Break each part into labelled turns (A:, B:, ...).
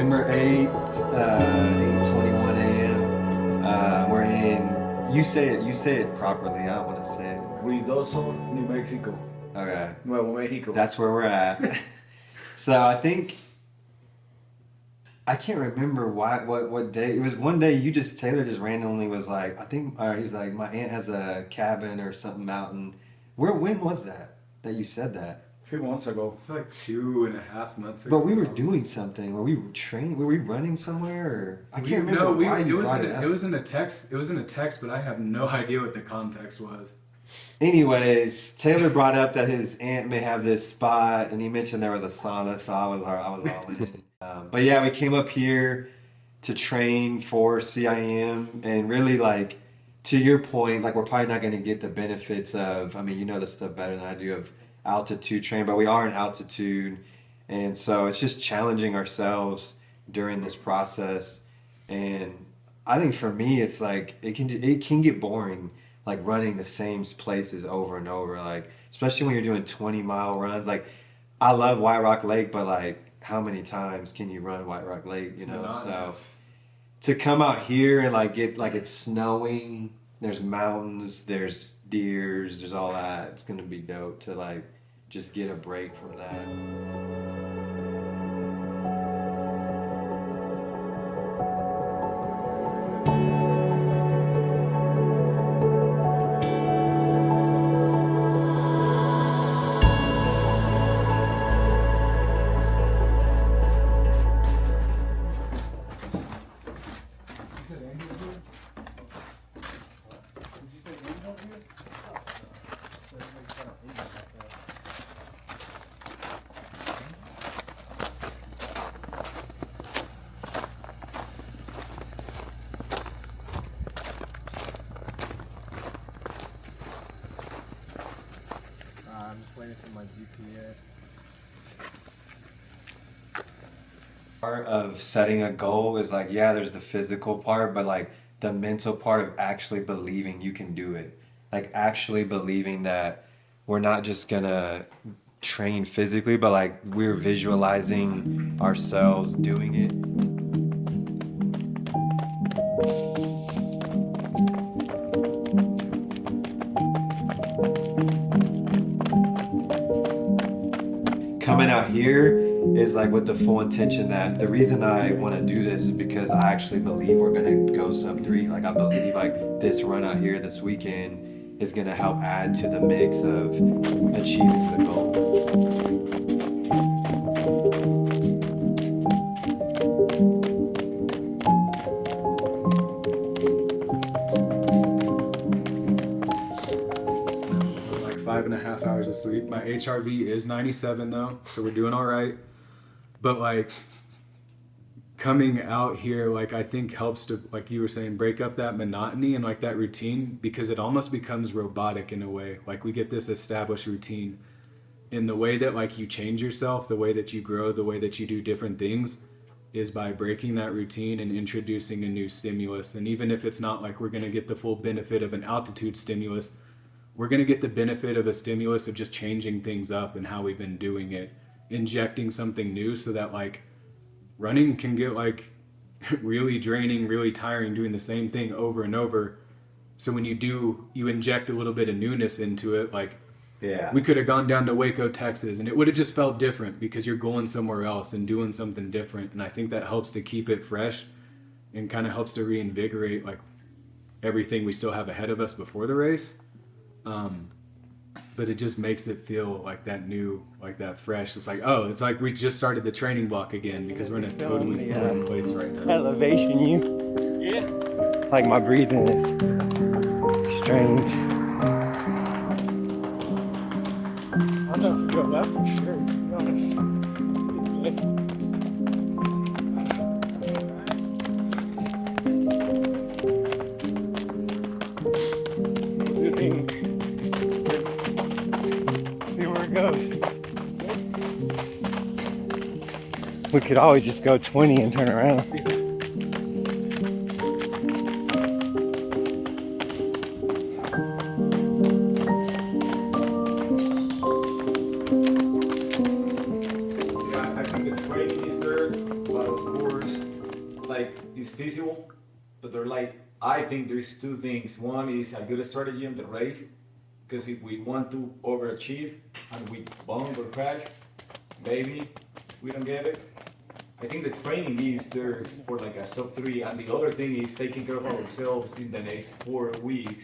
A: November 8th, 8:21 a.m. We're in, you say it properly, I don't want to say it.
B: Ruidoso, New Mexico.
A: Okay.
B: Nuevo Mexico.
A: That's where we're at. So I think, I can't remember what day. It was one day Taylor just randomly was like, I think, he's like, my aunt has a cabin or something mountain. When was that you said that?
B: A few months ago. It's like 2.5 months ago.
A: But we were doing something. Were we training? Were we running somewhere? Or I can't remember
B: No,
A: why you brought it
B: it
A: up.
B: was in a text. It was in a text, but I have no idea what the context was.
A: Anyways, Taylor brought up that his aunt may have this spot, and he mentioned there was a sauna, so I was all in. But yeah, we came up here to train for CIM, and really, like, to your point, like, we're probably not going to get the benefits of, I mean, you know this stuff better than I do, of altitude training, but we are in altitude, and so it's just challenging ourselves during this process. And I think for me, it's like it can get boring, like running the same places over and over, like especially when you're doing 20-mile runs. Like, I love White Rock Lake, but like, how many times can you run White Rock Lake? You know, so to come out here and like get, like, it's snowing, there's mountains, there's deers, there's all that. It's gonna be dope to like just get a break from that.
C: I'm just waiting for my GPS.
A: Part of setting a goal is like, yeah, there's the physical part, but like the mental part of actually believing you can do it. Like, actually believing that we're not just gonna train physically, but like we're visualizing ourselves doing it. Coming out here is like with the full intention that the reason I want to do this is because I actually believe we're going to go sub 3. Like, I believe like this run out here this weekend is going to help add to the mix of achieving the goal.
B: Like 5.5 hours of sleep. My HRV is 97 though, so we're doing all right. But like coming out here, like, I think helps to, like you were saying, break up that monotony and like that routine, because it almost becomes robotic in a way. Like, we get this established routine in the way that like you change yourself, the way that you grow, the way that you do different things is by breaking that routine and introducing a new stimulus. And even if it's not like we're going to get the full benefit of an altitude stimulus, we're going to get the benefit of a stimulus of just changing things up and how we've been doing it, injecting something new, so that like running can get like really draining, really tiring, doing the same thing over and over. So when you inject a little bit of newness into it, like,
A: Yeah.
B: we could have gone down to Waco, Texas, and it would have just felt different because you're going somewhere else and doing something different. And I think that helps to keep it fresh and kind of helps to reinvigorate like everything we still have ahead of us before the race. But it just makes it feel like that new, like that fresh. It's like, oh, it's like we just started the training block again because we're in a totally foreign place right now.
C: Elevation,
B: Yeah.
C: like my breathing is strange. I'll never go left for sure, to be honest. It's good. See where it goes. We could always just go 20 and turn around.
B: Yeah, I think the training is there, but of course,
D: like it's feasible, but they're like, I think there's two things. One is a good strategy on the race, because if we want to overachieve and we bump or crash, maybe we don't get it. I think the training is there for like a sub 3, and the other thing is taking care of ourselves in the next 4 weeks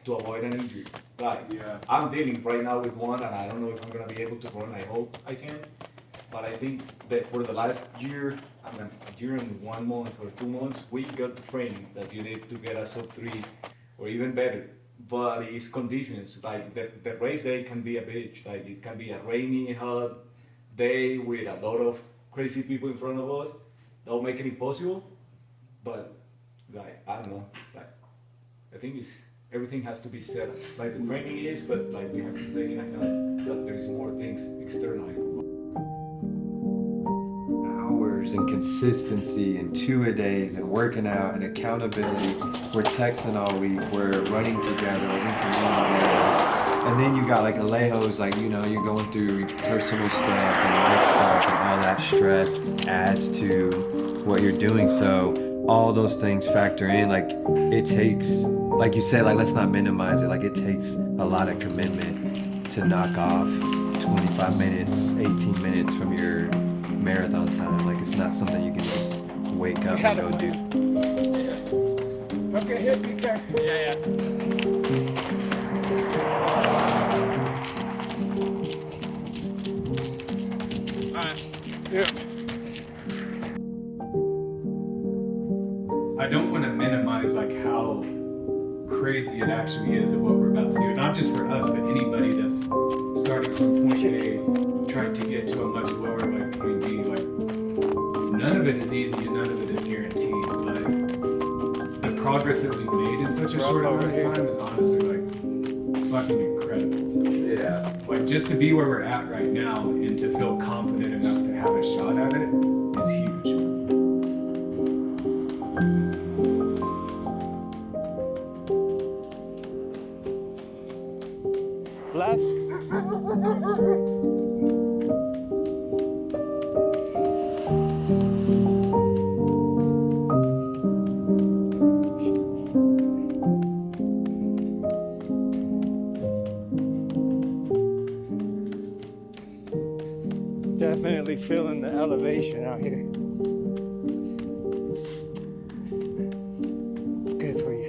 D: to avoid an injury. Like,
B: Yeah.
D: I'm dealing right now with one, and I don't know if I'm gonna be able to run. I hope I can, but I think that for the last year, I mean, during 1 month or 2 months, we got the training that you need to get a sub 3 or even better. But it's conditions. Like the race day can be a bitch. Like it can be a rainy, hot day with a lot of crazy people in front of us. That'll make it impossible. But like I don't know. Like I think it's everything has to be set up. Like the training is, but like we have to take into account that there's more things externally.
A: Hours and consistency and two-a-days and working out and accountability. We're texting all week. We're running together. We're community together. And then you got like Alejo's, like, you know, you're going through personal stuff and life stuff, and all that stress adds to what you're doing. So all those things factor in. Like it takes, like you said, like let's not minimize it. Like it takes a lot of commitment to knock off 25 minutes, 18 minutes from your marathon time. Like it's not something you can just wake up and go do.
C: Yeah. Okay, hit me back. Yeah, Alright. Yeah.
B: I don't want to minimize like how crazy it actually is of what we're about to do. Not just for us, but anybody that's starting from point A, trying to get to a much lower like point B. Like none of it is easy and none of it is guaranteed. But the progress that we've made in such a short amount of time is honestly like fucking incredible.
A: Yeah.
B: Like just to be where we're at right now and to feel confident enough to have a shot at it is huge.
C: Definitely feeling the elevation out here. It's good for you.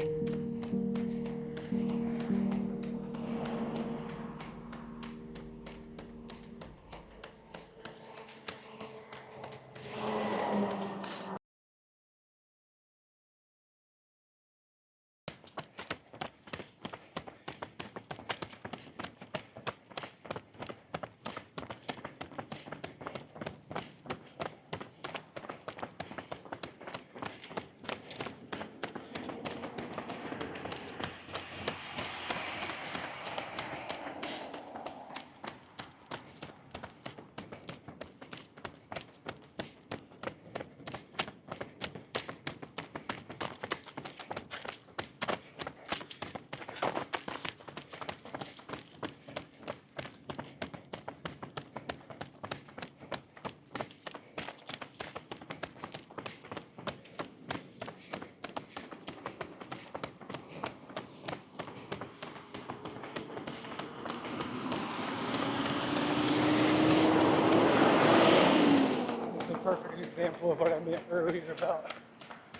C: Perfect example of what I meant earlier about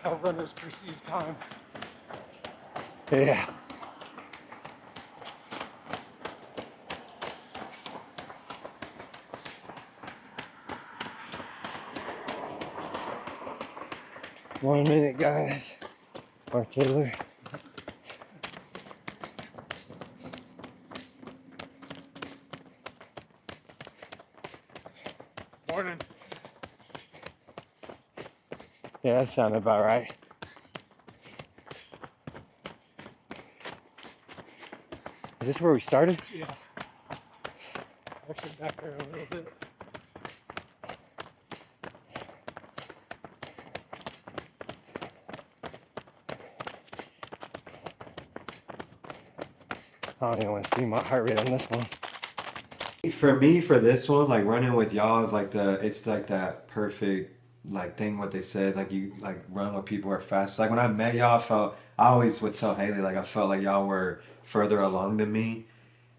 C: how runners perceive time. Yeah. One minute, guys. Artillery. Morning. Yeah, that sounded about right. Is this where we started? Yeah. Actually back there a little bit. I don't even want to see my heart rate on this one.
A: For me, for this one, like running with y'all is like it's like that perfect like thing what they said, like you like run with people who are fast. Like when I met y'all, I always would tell Haley like I felt like y'all were further along than me,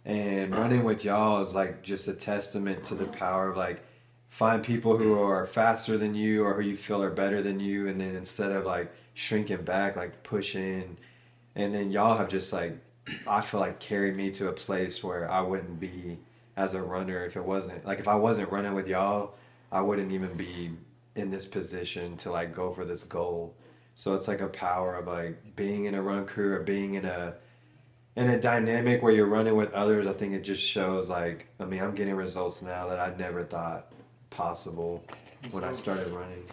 A: and running with y'all is like just a testament to the power of like find people who are faster than you or who you feel are better than you, and then instead of like shrinking back, like push in, and then y'all have just like I feel like carried me to a place where I wouldn't be as a runner if it wasn't like if I wasn't running with y'all, I wouldn't even be in this position to like go for this goal. So it's like a power of like being in a run crew or being in a dynamic where you're running with others. I think it just shows like I mean I'm getting results now that I never thought possible when I started running.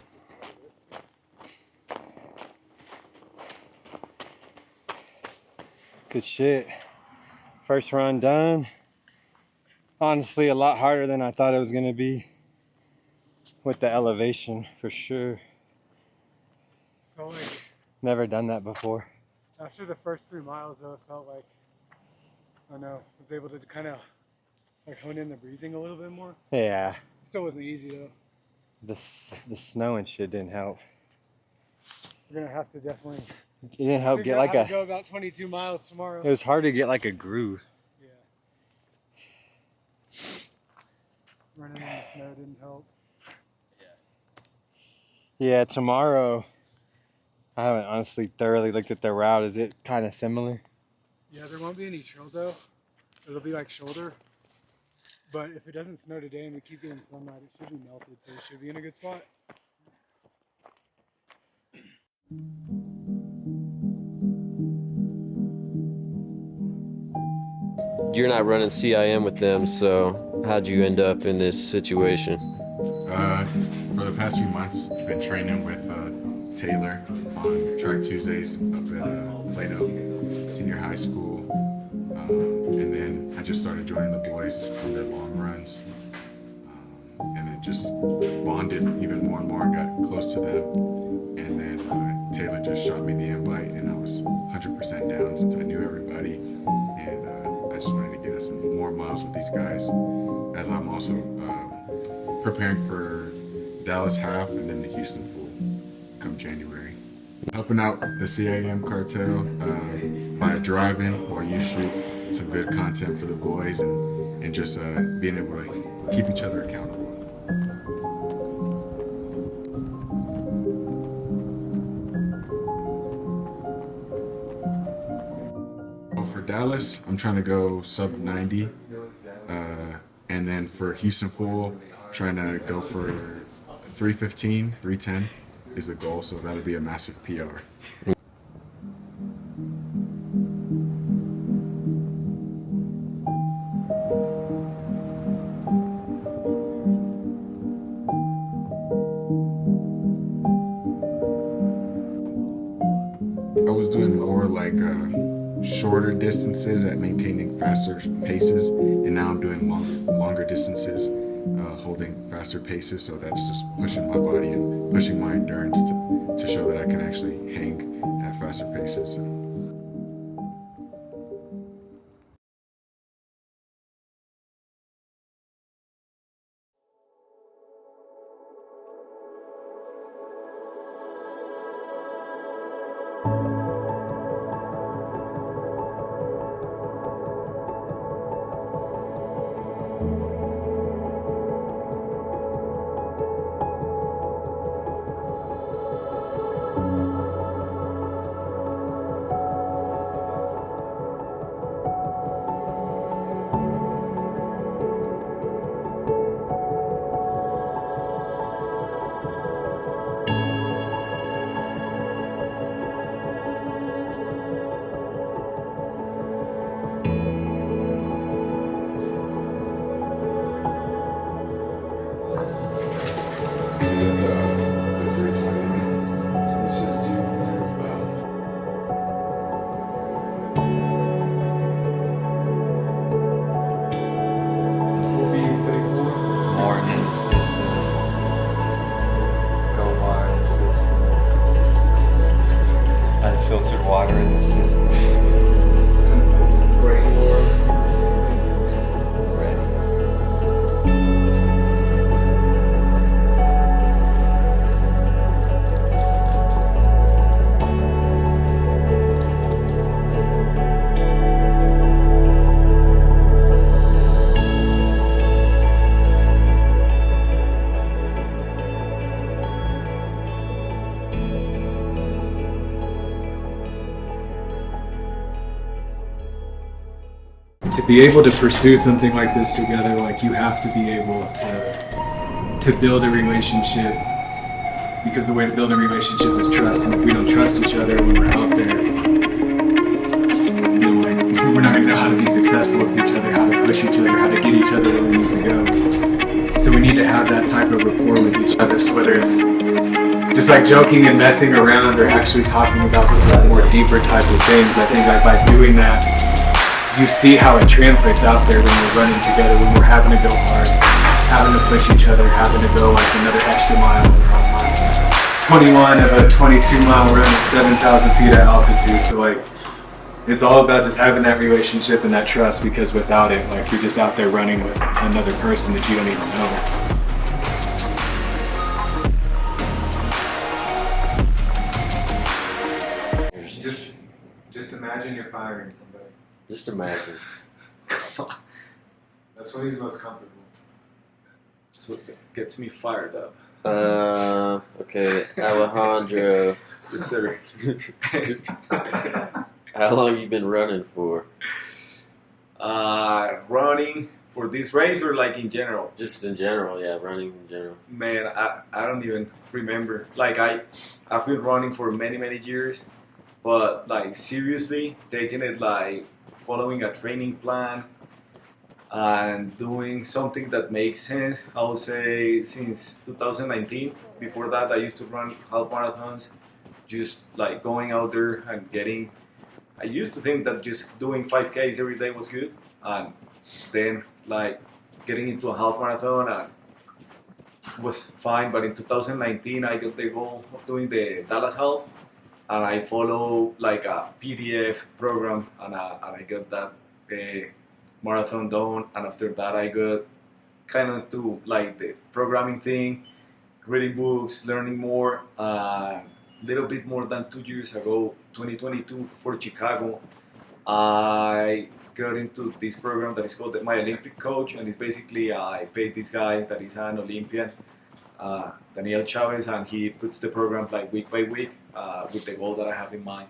C: Good shit. First run done. Honestly, a lot harder than I thought it was gonna be with the elevation for sure.
E: Felt like
C: Never done that before.
E: after the first 3 miles, though, it felt like I don't know, was able to kind of like hone in the breathing a little bit more.
C: Yeah,
E: Still wasn't easy though.
C: the snow and shit didn't help.
E: We're gonna have to definitely
C: It didn't help
E: figure
C: get
E: out
C: like
E: how to
C: a.
E: go about 22 miles tomorrow.
C: It was hard to get like a groove.
E: Yeah. Running in the snow didn't help.
C: Yeah, tomorrow. I haven't honestly thoroughly looked at the route. Is it kind of similar?
E: Yeah, there won't be any trail though. It'll be like shoulder. But if it doesn't snow today and we keep getting sunlight, it should be melted, so we should be in a good spot.
F: You're not running CIM with them, so how'd you end up in this situation?
B: For the past few months, I've been training with Taylor on Track Tuesdays up at Plato Senior High School. And then I just started joining the boys on their long runs. And then just bonded even more and more and got close to them. And then Taylor just shot me the invite, and I was 100% down since I knew everybody. And I just wanted to get us some more miles with these guys, as I'm also preparing for Dallas half and then the Houston full come January. Helping out the CIM cartel by driving while you shoot some good content for the boys, and just being able to keep each other accountable. Well, for Dallas, I'm trying to go sub 90. And then for Houston full, trying to go for 315, 310 is the goal, so that'll be a massive PR. I was doing more like shorter distances at maintaining faster paces, and now I'm doing longer distances, holding faster paces. So that's just pushing my body and pushing my endurance to show that I can actually hang at faster paces.
A: Filtered water in the system.
D: Rainwater in the system.
A: Ready.
B: be able to pursue something like this together, like you have to be able to build a relationship, because the way to build a relationship is trust. And if we don't trust each other when we're out there, like, we're not gonna know how to be successful with each other, how to push each other, how to get each other where we need to go. So we need to have that type of rapport with each other. So whether it's just like joking and messing around or actually talking about some more deeper type of things, I think like by doing that, you see how it translates out there when we're running together, when we're having to go hard, having to push each other, having to go like another extra mile. 21 of a 22-mile run at 7,000 feet at altitude. So like, it's all about just having that relationship and that trust, because without it, like you're just out there running with another person that you don't even know. Just imagine you're firing somebody.
F: Just imagine.
B: That's when he's most comfortable.
D: That's what gets me fired up.
F: Okay, Alejandro.
D: Yes, sir.
F: How long you been running for?
D: Running for this race or like in general?
F: Just in general, yeah, running in general.
D: Man, I don't even remember. Like I've been running for many years, but like seriously taking it like following a training plan and doing something that makes sense, I would say since 2019. Before that, I used to run half marathons, just like going out there and getting. I used to think that just doing 5Ks every day was good, and then like getting into a half marathon and was fine. But in 2019, I got the goal of doing the Dallas Half, and I follow like a PDF program, and I got that marathon done. And after that, I got kind of to like the programming thing, reading books, learning more. Little bit more than 2 years ago, 2022 for Chicago, I got into this program that is called My Olympic Coach, and it's basically I paid this guy that is an Olympian, Daniel Chavez, and he puts the program like week by week with the goal that I have in mind.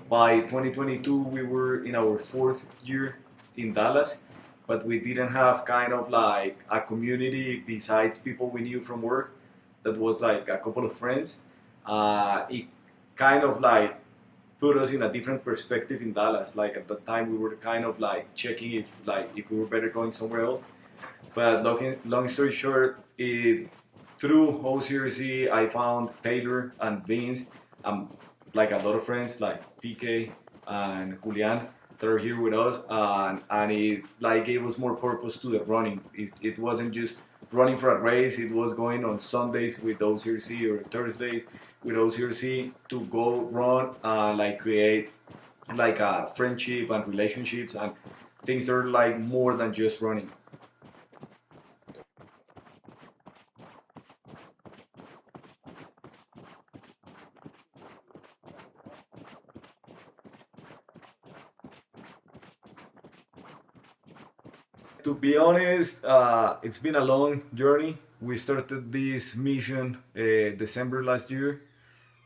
D: By 2022, we were in our 4th year in Dallas, but we didn't have kind of like a community besides people we knew from work. That was like a couple of friends. It kind of like put us in a different perspective in Dallas. Like at the time, we were kind of like checking if we were better going somewhere else. But long story short, through OCRC, I found Taylor and Vince, like a lot of friends like PK and Julian that are here with us, and it like gave us more purpose to the running. It wasn't just running for a race, it was going on Sundays with OCRC or Thursdays with OCRC to go run and like create like a friendship and relationships and things that are like more than just running. To be honest, it's been a long journey. We started this mission December last year.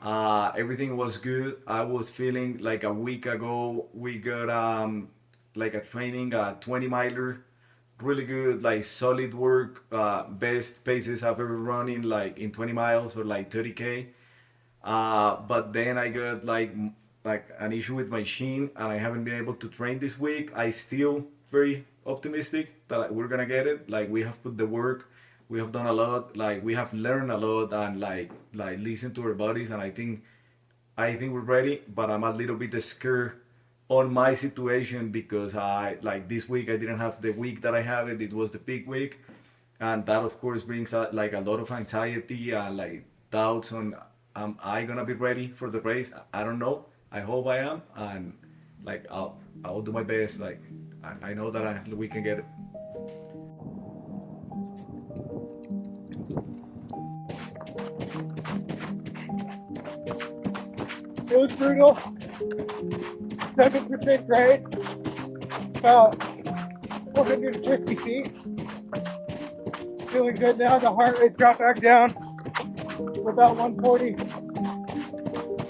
D: Everything was good. I was feeling like a week ago we got like a training, a 20 miler, really good, like solid work, best paces I've ever run in like in 20 miles or like 30K. But then I got like an issue with my shin, and I haven't been able to train this week. I still very optimistic that we're gonna get it. Like we have put the work, we have done a lot, like we have learned a lot, and like listen to our bodies, and I think we're ready. But I'm a little bit scared on my situation because I like this week I didn't have the week that I have it. It was the big week, and that of course brings like a lot of anxiety and like doubts on am I gonna be ready for the race. I don't know. I hope I am, and like I'll do my best. Like I know that we can get it.
E: It was brutal. 7% grade. About 450 feet. Feeling good now. The heart rate dropped back down. for about 140,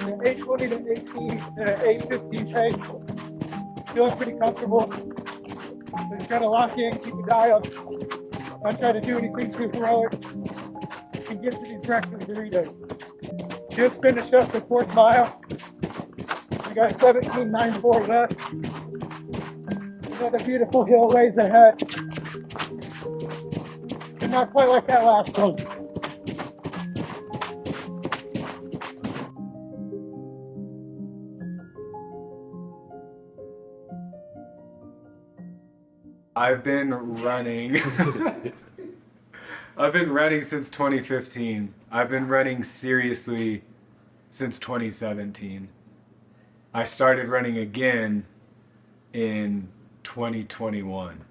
E: an 820 to 18, and an 815 pace. Feeling pretty comfortable. So just gotta lock in, keep the dial. Not try to do anything too heroic and get to these breakfast burritos. Just finished up the 4th mile. We got 17.94 left. Another beautiful hill lays ahead. And not quite like that last one.
B: I've been running. I've been running since 2015. I've been running seriously since 2017. I started running again in 2021.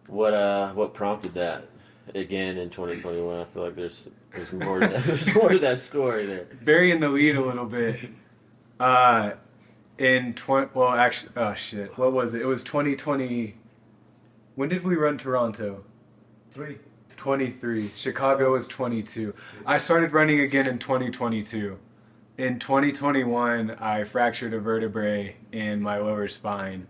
F: What prompted that again in 2021? I feel like there's more to that, there's more to that story there.
B: Burying the lead a little bit. What was it? It was 2020. When did we run Toronto? 23. Chicago was 22. I started running again in 2022. In 2021, I fractured a vertebrae in my lower spine.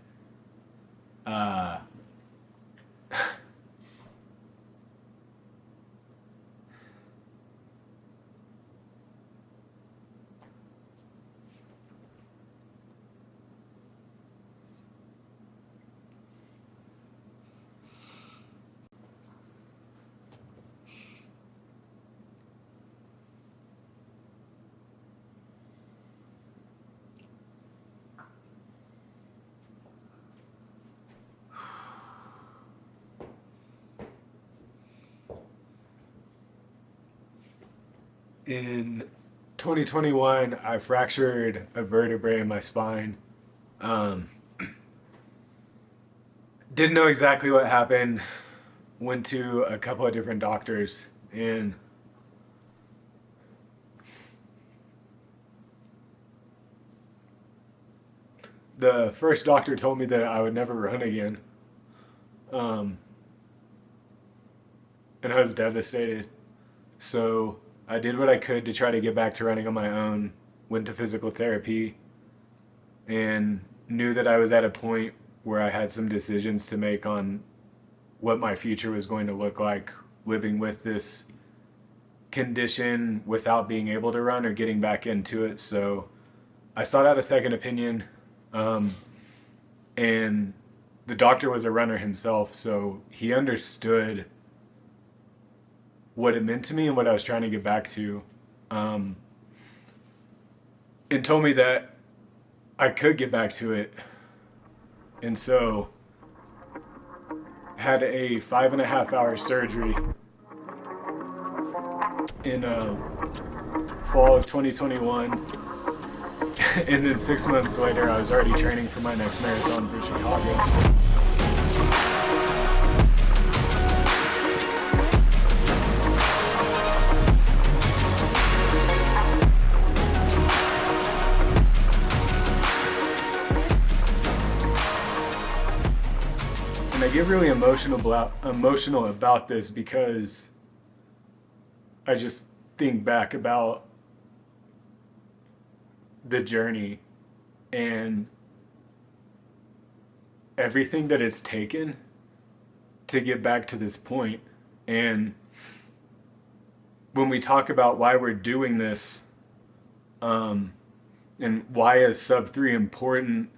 B: In 2021, I fractured a vertebrae in my spine. Didn't know exactly what happened. Went to a couple of different doctors, and the first doctor told me that I would never run again. And I was devastated. So I did what I could to try to get back to running on my own, went to physical therapy, and knew that I was at a point where I had some decisions to make on what my future was going to look like living with this condition without being able to run or getting back into it. So I sought out a second opinion, and the doctor was a runner himself, so he understood what it meant to me and what I was trying to get back to, and told me that I could get back to it. And so had a 5.5-hour surgery in fall of 2021, and then 6 months later I was already training for my next marathon for Chicago. And I get really emotional about this because I just think back about the journey and everything that it's taken to get back to this point. And when we talk about why we're doing this, and why is sub 3 important,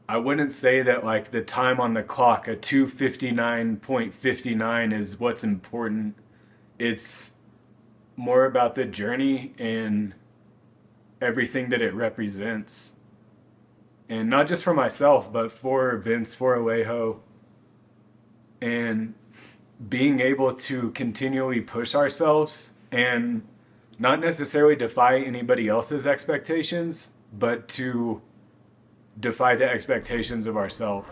B: I wouldn't say that like the time on the clock, a 2:59.59 is what's important. It's more about the journey and everything that it represents. And not just for myself, but for Vince, for Alejo, and being able to continually push ourselves and not necessarily defy anybody else's expectations, but to defy the expectations of ourselves.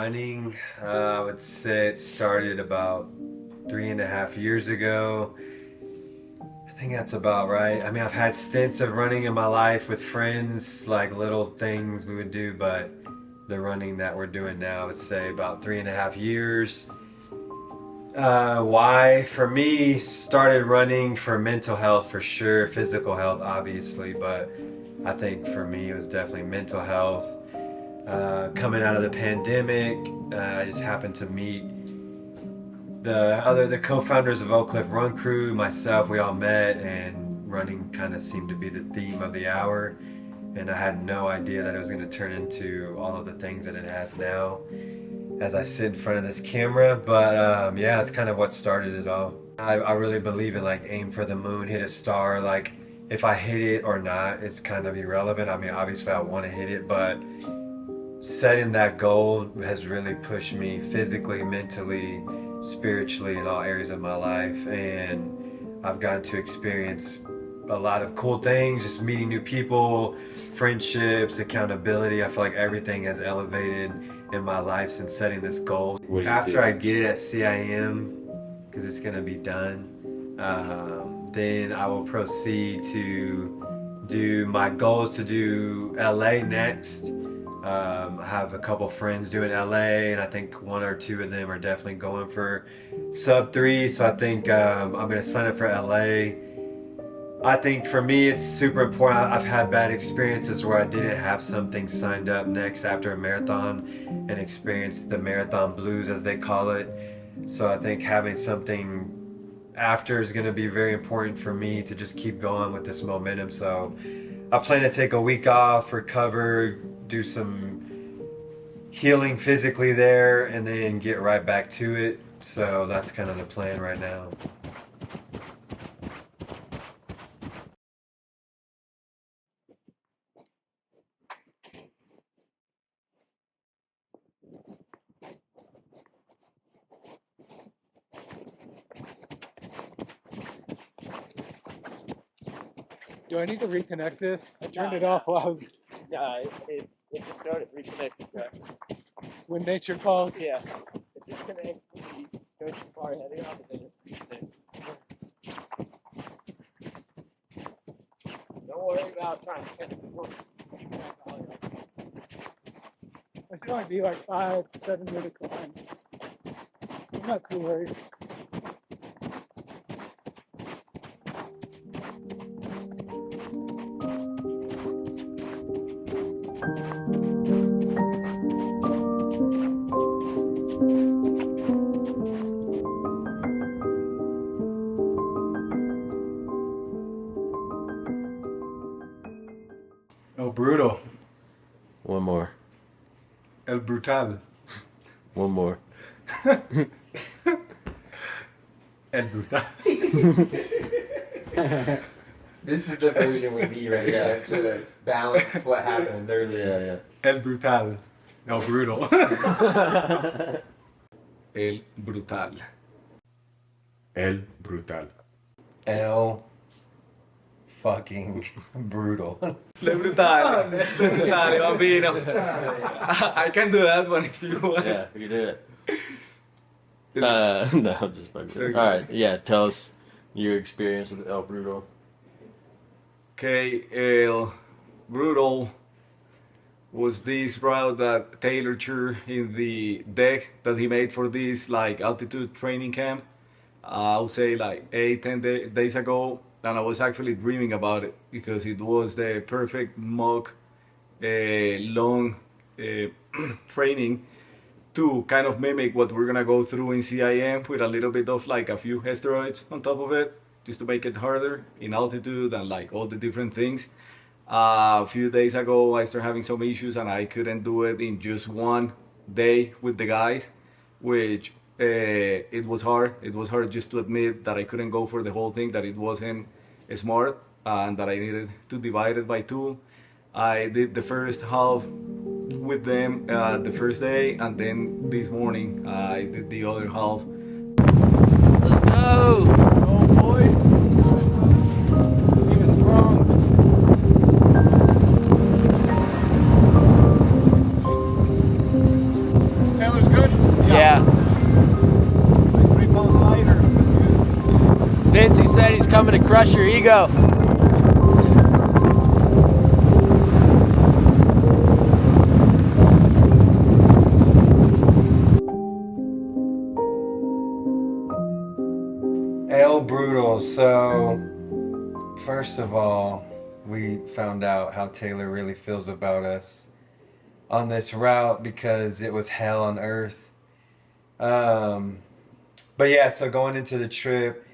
A: running, I would say it started about 3.5 years ago. I think that's about right. I mean, I've had stints of running in my life with friends, like little things we would do, but the running that we're doing now, I would say about 3.5 years. Why? For me, started running for mental health for sure, physical health obviously, but I think for me it was definitely mental health. Coming out of the pandemic, I just happened to meet the co-founders of Oak Cliff Run Crew, myself, we all met, and running kind of seemed to be the theme of the hour. And I had no idea that it was going to turn into all of the things that it has now as I sit in front of this camera. But yeah, it's kind of what started it all. I really believe in like aim for the moon, hit a star. Like if I hit it or not, it's kind of irrelevant. I mean, obviously I want to hit it, but setting that goal has really pushed me physically, mentally, spiritually in all areas of my life. And I've gotten to experience a lot of cool things, just meeting new people, friendships, accountability. I feel like everything has elevated in my life since setting this goal. After I get it at CIM, because it's going to be done, then I will proceed to do my goals to do LA next. I have a couple friends doing LA, and I think one or two of them are definitely going for sub 3. So I think I'm going to sign up for LA. I think for me it's super important. I've had bad experiences where I didn't have something signed up next after a marathon and experienced the marathon blues, as they call it. So I think having something after is going to be very important for me to just keep going with this momentum. So I plan to take a week off, recover, do some healing physically there, and then get right back to it. So that's kind of the plan right now.
E: Do I need to reconnect this? I turned it off while I was
F: Yeah, it just started reconnecting.
E: when nature calls.
F: Yeah, it disconnects when you go too far ahead of it, and then it reconnects. Don't worry about trying to catch the book.
E: I should only be like 5-7 minutes behind. I'm not too worried.
B: El Brutal.
F: One more.
B: El Brutal.
F: One more.
B: El Brutal.
A: This is the version we need right here to balance what happened earlier.
F: Yeah.
B: El Brutal. El Brutal. El Brutal. El Brutal.
A: El fucking brutal.
G: Le brutale. Le brutale, bambino. I can do that one if you want.
F: Yeah, we can do it. No, I'm just fucking. All right, yeah. Tell us your experience with El Brutal.
G: Okay, El Brutal was this route that Taylor drew in the deck that he made for this like altitude training camp. I would say like 8-10 days ago, and I was actually dreaming about it because it was the perfect mock long training to kind of mimic what we're gonna go through in CIM with a little bit of like a few asteroids on top of it, just to make it harder in altitude and like all the different things. A few days ago, I started having some issues and I couldn't do it in just one day with the guys, which it was hard. It was hard just to admit that I couldn't go for the whole thing, that it wasn't smart, and that I needed to divide it by 2. I did the first half with them the first day, and then this morning I did the other half.
F: Let's go!
B: Oh, boys. Keep it strong. Taylor's
F: he's coming to crush your ego.
A: El Brutal. So, first of all, we found out how Taylor really feels about us on this route because it was hell on earth. But yeah, so going into the trip,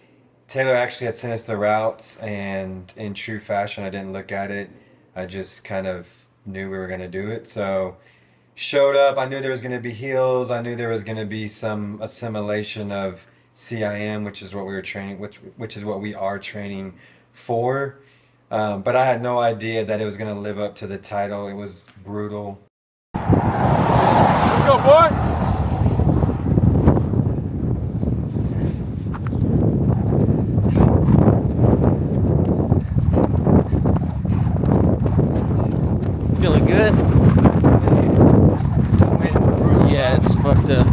A: Taylor actually had sent us the routes, and in true fashion, I didn't look at it. I just kind of knew we were going to do it. So, showed up. I knew there was going to be hills. I knew there was going to be some assimilation of CIM, which is what we were training, which is what we are training for. But I had no idea that it was going to live up to the title. It was brutal.
B: Let's go, boy!
F: Feeling good? Yeah, it's fucked up.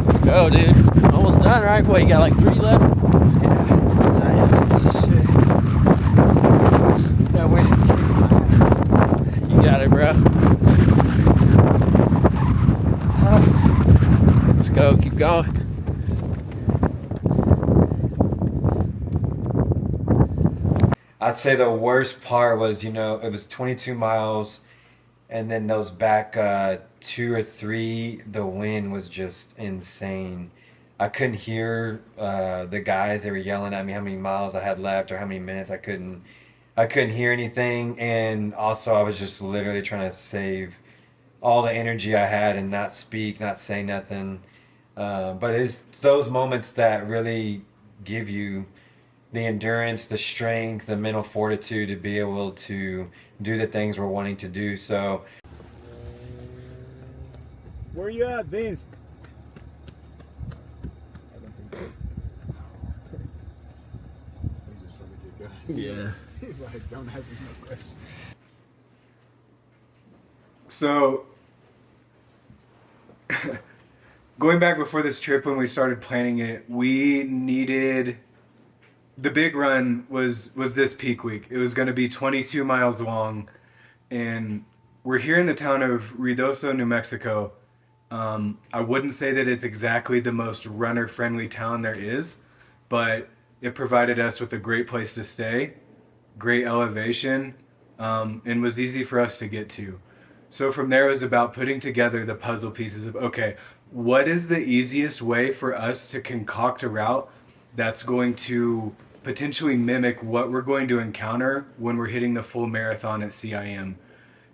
F: Let's go, dude. Almost done, right? What, you got like 3 left? Nice.
A: Shit. That wind is kicking my ass.
F: You got it, bro. Let's go, keep going.
A: I'd say the worst part was, it was 22 miles, and then those back 2 or 3, the wind was just insane. I couldn't hear the guys. They were yelling at me how many miles I had left or how many minutes. I couldn't hear anything, and also I was just literally trying to save all the energy I had and not speak, not say nothing. But it's those moments that really give you the endurance, the strength, the mental fortitude to be able to do the things we're wanting to do. So,
B: Where you at, Vince?
F: Yeah.
B: He's like, don't ask me no questions. So, going back before this trip when we started planning it, we needed... The big run was this peak week. It was going to be 22 miles long, and we're here in the town of Ruidoso, New Mexico. I wouldn't say that it's exactly the most runner-friendly town there is, but it provided us with a great place to stay, great elevation, and was easy for us to get to. So from there, it was about putting together the puzzle pieces of, okay, what is the easiest way for us to concoct a route that's going to potentially mimic what we're going to encounter when we're hitting the full marathon at CIM.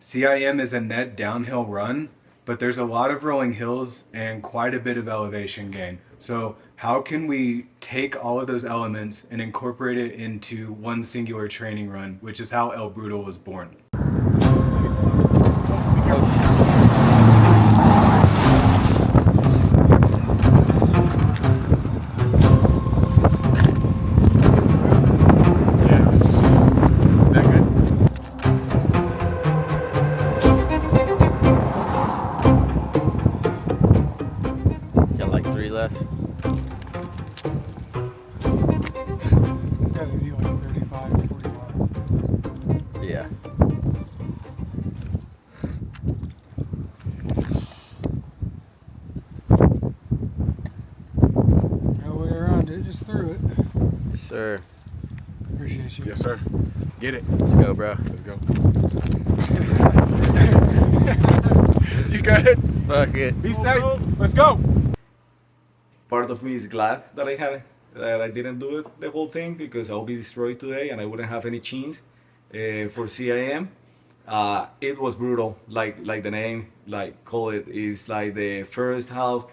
B: CIM is a net downhill run, but there's a lot of rolling hills and quite a bit of elevation gain. So how can we take all of those elements and incorporate it into one singular training run, which is how El Brutal was born.
F: Got like 3 left.
B: It's got to be like 35 or 40 miles.
F: Yeah.
B: No way around it, just through it.
F: Yes, sir.
B: Appreciate you. Yes, sir. Get it.
F: Let's go, bro.
B: Let's go. You got it?
F: Fuck it.
B: Be safe. Let's go.
G: Part of me is glad that I didn't do it the whole thing, because I'll be destroyed today and I wouldn't have any chance for CIM. It was brutal, like the name call it, is like the first half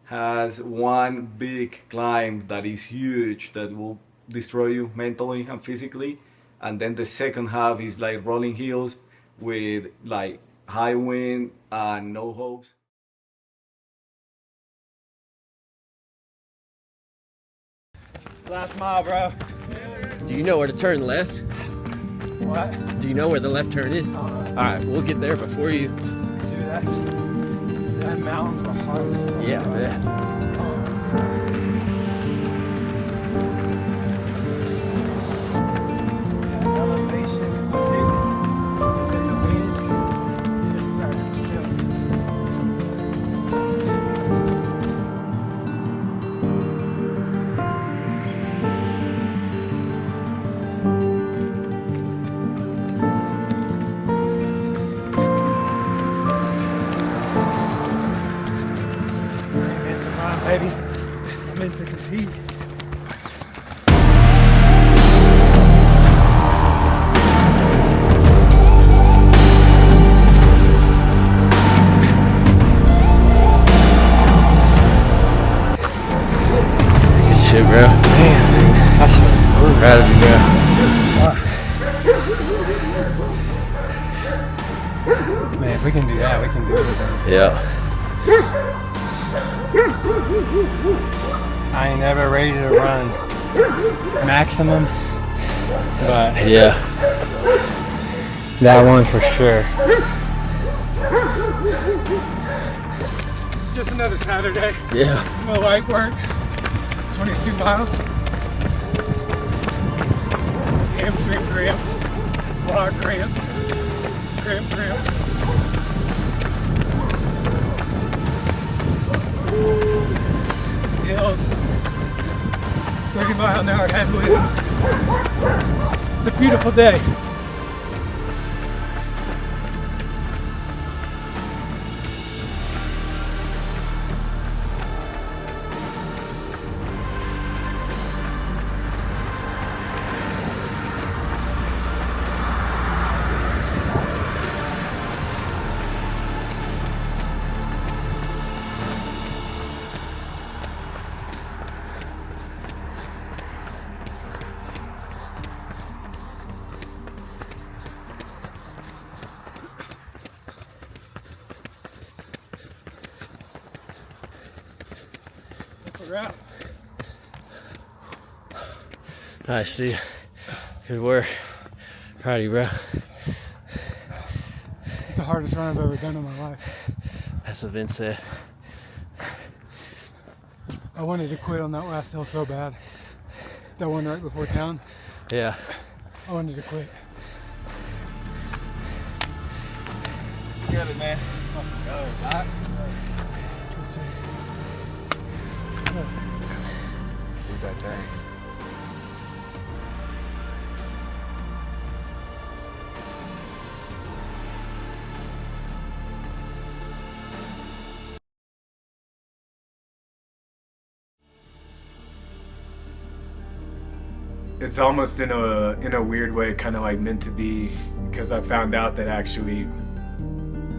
G: has one big climb that is huge that will destroy you mentally and physically, and then the second half is like rolling hills with like high wind and no hopes.
C: Last mile, bro.
F: Do you know where to turn left?
C: What?
F: Do you know where the left turn is? Alright, we'll get there before you.
C: Dude, that mountains are hard.
F: Yeah, man.
E: baby. I'm in to compete.
F: Good shit, bro.
C: Man, I should.
F: Proud of you, bro.
C: Man, if we can do that, we can do it.
F: Yeah.
C: I ain't never ready to run maximum, but
F: Yeah.
C: that one for sure.
E: Just another Saturday.
F: Yeah.
E: No light work. 22 miles. Hamstring cramps. Quad cramps. Cramp. Hills. 30-mile-an-hour headwinds. It's a beautiful day. That's a wrap.
F: Nice, dude. Good work. Proud of you, bro.
E: It's the hardest run I've ever done in my life.
F: That's what Vince said.
E: I wanted to quit on that last hill so bad. That one right before town.
F: Yeah.
E: I wanted to quit.
C: Together, man.
B: Do that thing. It's almost in a weird way kind of like meant to be, because I found out that actually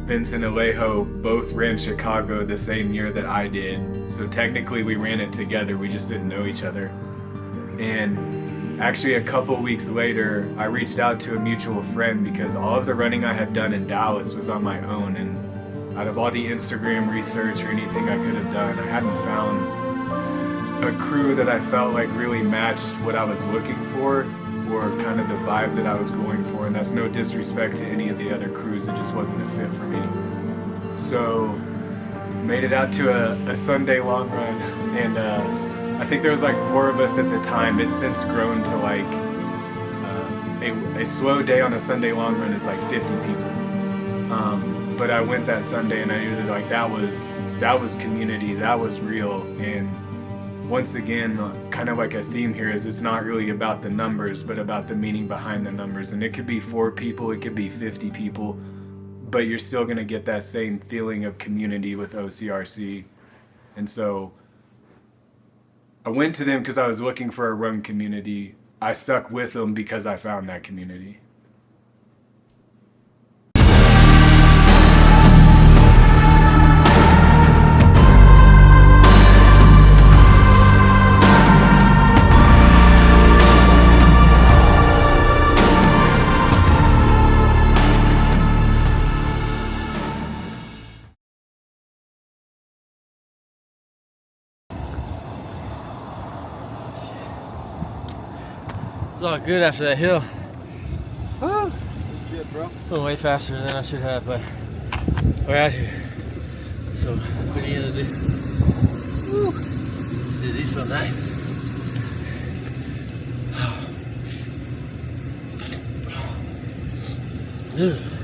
B: Vince and Alejo both ran Chicago the same year that I did. So technically we ran it together, we just didn't know each other. And actually a couple weeks later, I reached out to a mutual friend because all of the running I had done in Dallas was on my own, and out of all the Instagram research or anything I could have done, I hadn't found a crew that I felt like really matched what I was looking for, or kind of the vibe that I was going for. And that's no disrespect to any of the other crews, it just wasn't a fit for me. So made it out to a Sunday long run, and I think there was like 4 of us at the time. It's since grown to like a slow day on a Sunday long run is like 50 people. But I went that Sunday and I knew that like that was community, that was real. And once again, kind of like a theme here is it's not really about the numbers, but about the meaning behind the numbers. And it could be 4 people, it could be 50 people, but you're still gonna get that same feeling of community with OCRC. And so I went to them because I was looking for a run community. I stuck with them because I found that community.
F: It's all good after that hill.
C: Shit, bro.
F: Went way faster than I should have, but we're out here. So, what are you gonna do? Woo. Dude, these feel nice. Ugh.